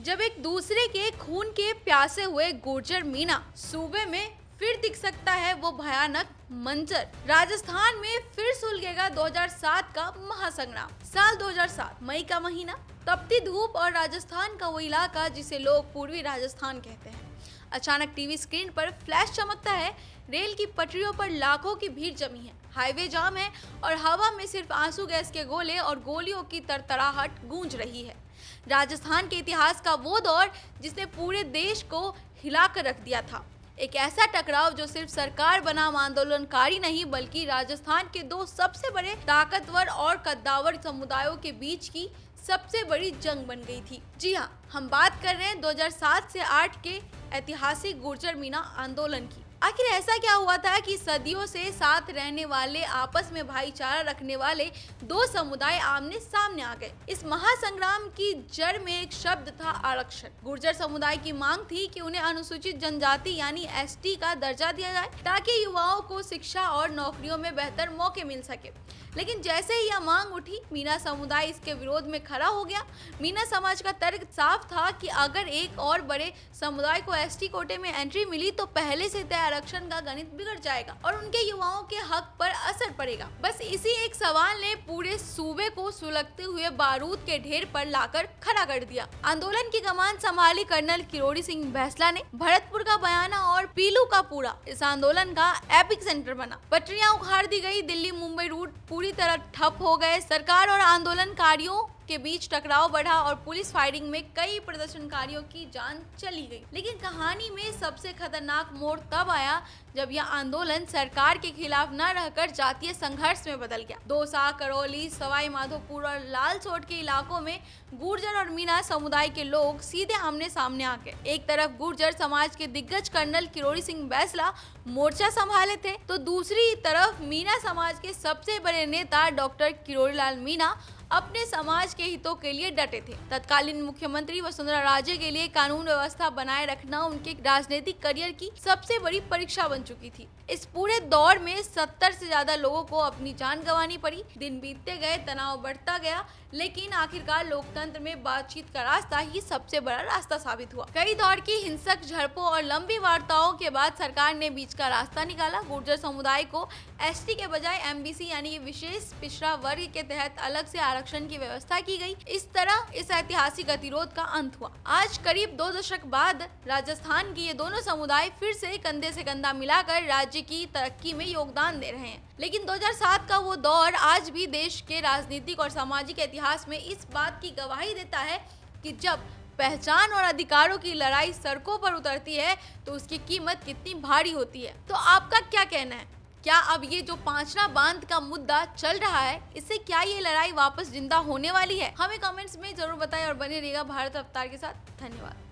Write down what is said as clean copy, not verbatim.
जब एक दूसरे के खून के प्यासे हुए गुर्जर मीणा सूबे में फिर दिख सकता है वो भयानक मंजर। राजस्थान में फिर सुलगेगा 2007 का महासंग्राम। साल 2007, मई का महीना, तपती धूप और राजस्थान का वो इलाका जिसे लोग पूर्वी राजस्थान कहते हैं। अचानक टीवी स्क्रीन पर फ्लैश चमकता है। रेल की पटरियों पर लाखों की भीड़ जमी है, हाईवे जाम है और हवा में सिर्फ आंसू गैस के गोले और गोलियों की तरतराहट गूंज रही है। राजस्थान के इतिहास का वो दौर जिसने पूरे देश को हिलाकर रख दिया था। एक ऐसा टकराव जो सिर्फ सरकार बनाम आंदोलनकारी नहीं बल्कि राजस्थान के दो सबसे बड़े ताकतवर और कद्दावर समुदायों के बीच की सबसे बड़ी जंग बन गई थी। जी हाँ, हम बात कर रहे हैं 2007 से 8 के ऐतिहासिक गुर्जर मीणा आंदोलन की। आखिर ऐसा क्या हुआ था कि सदियों से साथ रहने वाले, आपस में भाईचारा रखने वाले दो समुदाय आमने सामने आ गए। इस महासंग्राम की जड़ में एक शब्द था, आरक्षण। गुर्जर समुदाय की मांग थी कि उन्हें अनुसूचित जनजाति यानी एसटी का दर्जा दिया जाए ताकि युवाओं को शिक्षा और नौकरियों में बेहतर मौके मिल सके। लेकिन जैसे ही यह मांग उठी, मीणा समुदाय इसके विरोध में खड़ा हो गया। मीणा समाज का तर्क साफ था कि अगर एक और बड़े समुदाय को एसटी कोटे में एंट्री मिली तो पहले से तय आरक्षण का गणित बिगड़ जाएगा और उनके युवाओं के हक पर असर पड़ेगा। बस इसी एक सवाल ने पूरे सूबे को सुलगते हुए बारूद के ढेर पर लाकर खड़ा कर दिया। आंदोलन की कमान संभाली कर्नल किरोड़ी सिंह बैंसला ने। भरतपुर का बयाना और पीलू का पूरा इस आंदोलन का एपिक सेंटर बना। पटरियां उखाड़ दी गई, दिल्ली मुंबई रूट पूरी तरह ठप हो गए। सरकार और आंदोलनकारियों के बीच टकराव बढ़ा और पुलिस फायरिंग में कई प्रदर्शनकारियों की जान चली गई। लेकिन कहानी में सबसे खतरनाक मोड़ तब आया जब यह आंदोलन सरकार के खिलाफ न रहकर जातीय संघर्ष में बदल गया। दौसा, करौली, सवाई माधोपुर और लालसोट के इलाकों में गुर्जर और मीणा समुदाय के लोग सीधे आमने सामने आ गए। एक तरफ गुर्जर समाज के दिग्गज कर्नल किरोड़ी सिंह बैंसला मोर्चा संभाले थे, तो दूसरी तरफ मीणा समाज के सबसे बड़े नेता डॉक्टर किरोड़ी लाल मीणा अपने समाज के हितों के लिए डटे थे। तत्कालीन मुख्यमंत्री वसुंधरा राजे के लिए कानून व्यवस्था बनाए रखना उनके राजनीतिक करियर की सबसे बड़ी परीक्षा बन चुकी थी। इस पूरे दौर में 70 से ज्यादा लोगों को अपनी जान गंवानी पड़ी। दिन बीतते गए, तनाव बढ़ता गया, लेकिन आखिरकार लोकतंत्र में बातचीत का रास्ता ही सबसे बड़ा रास्ता साबित हुआ। कई दौर की हिंसक झड़पों और लंबी वार्ताओं के बाद सरकार ने बीच का रास्ता निकाला। गुर्जर समुदाय को एसटी के बजाय एमबीसी यानी विशेष पिछड़ा वर्ग के तहत अलग से आरक्षण की व्यवस्था की गई। इस तरह इस ऐतिहासिक गतिरोध का अंत हुआ। आज करीब 2 दशक बाद राजस्थान के ये दोनों समुदाय फिर से कंधे से कंधा मिलाकर राज्य की तरक्की में योगदान दे रहे हैं। लेकिन 2007 का वो दौर आज भी देश के राजनीतिक और सामाजिक इतिहास में इस बात की गवाही देता है कि जब पहचान और अधिकारों की लड़ाई सड़कों पर उतरती है तो उसकी कीमत कितनी भारी होती है। तो आपका क्या कहना है? क्या अब ये जो पांचना बांध का मुद्दा चल रहा है, इससे क्या ये लड़ाई वापस जिंदा होने वाली है? हमें कमेंट्स में जरूर बताएं और बने रहिएगा भारत अवतार के साथ। धन्यवाद।